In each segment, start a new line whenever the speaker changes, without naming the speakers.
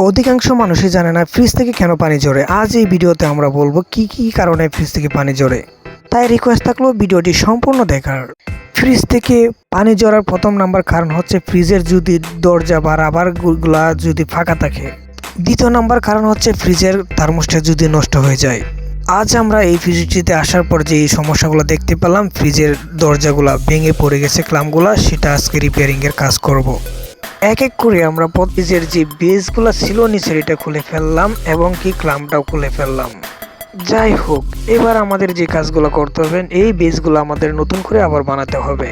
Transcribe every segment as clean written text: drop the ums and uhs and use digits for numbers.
অধিকাংশ মানুষই জানে না ফ্রিজ থেকে কেন পানি ঝরে। আজ এই ভিডিওতে আমরা বলবো কি কি কারণে ফ্রিজ থেকে পানি ঝরে। তাই রিকোয়েস্ট থাকলো ভিডিওটি সম্পূর্ণ দেখার। ফ্রিজ থেকে পানি ঝরার প্রথম নাম্বার কারণ হচ্ছে ফ্রিজের যদি দরজা বা রাবারগুলা যদি ফাঁকা থাকে। দ্বিতীয় নাম্বার কারণ হচ্ছে ফ্রিজের থার্মোস্ট্যাট যদি নষ্ট হয়ে যায়। আজ আমরা এই ফ্রিজটিতে আসার পর যে এই সমস্যাগুলো দেখতে পেলাম, ফ্রিজের দরজাগুলা ভেঙে পড়ে গেছে ক্লামগুলা, সেটা আজকে রিপেয়ারিংয়ের কাজ করব। এক এক করে আমরা ফ্রিজের যে বেসগুলো ছিল নিচের এটা খুলে ফেললাম এবং কি ক্লামটাও খুলে ফেললাম। যাই হোক, এবার আমাদের যে কাজগুলো করতে হবে, এই বেসগুলো আমাদের নতুন করে আবার বানাতে হবে।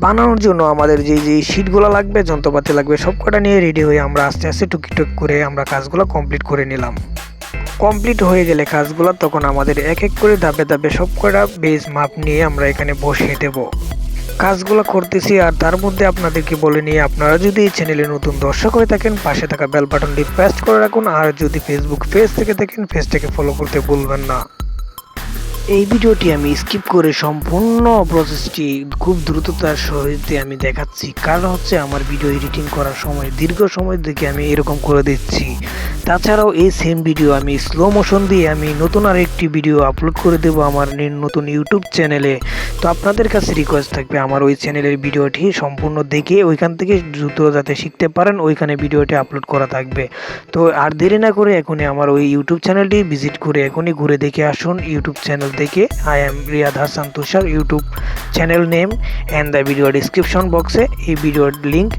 বানানোর জন্য আমাদের যে শীটগুলো লাগবে, যন্ত্রপাতি লাগবে, সব কটা নিয়ে রেডি হয়ে আমরা আস্তে আস্তে টুকিটুক করে আমরা কাজগুলো কমপ্লিট করে নিলাম। কমপ্লিট হয়ে গেলে কাজগুলো তখন আমাদের এক এক করে ধাপে ধাপে সব কটা বেস মাপ নিয়ে আমরা এখানে বসিয়ে দেব। কাজগুলো করতেছি আর তার মধ্যে আপনাদেরকে বলে নিয়ে, আপনারা যদি এই চ্যানেলে নতুন দর্শক হয়ে থাকেন পাশে থাকা বেল বাটনটি প্রেস করে রাখুন। আর যদি ফেসবুক পেজ থেকে দেখেন পেজটাকে ফলো করতে ভুলবেন না। এই ভিডিওটি আমি স্কিপ করে সম্পূর্ণ প্রসেসটি খুব দ্রুততার সহিত আমি দেখাচ্ছি, কারণ হচ্ছে আমার ভিডিও এডিটিং করার সময় দীর্ঘ সময় থেকে আমি এরকম করে দিচ্ছি। তাছাড়াও এই সেম ভিডিও আমি স্লো মোশন দিয়ে আমি নতুন আরেকটি ভিডিও আপলোড করে দেবো আমার নতুন ইউটিউব চ্যানেলে। তো আপনাদের কাছে রিকোয়েস্ট থাকবে আমার ওই চ্যানেলের ভিডিওটি সম্পূর্ণ দেখে ওইখান থেকে দ্রুত যাতে শিখতে পারেন, ওইখানে ভিডিওটি আপলোড করা থাকবে। তো আর দেরি না করে এখনই আমার ওই ইউটিউব চ্যানেলটি ভিজিট করে এখনই ঘুরে দেখে আসুন। ইউটিউব চ্যানেল থেকে I am Riyad Hassan Tushar, YouTube channel name and the video description box এই ভিডিওর লিংক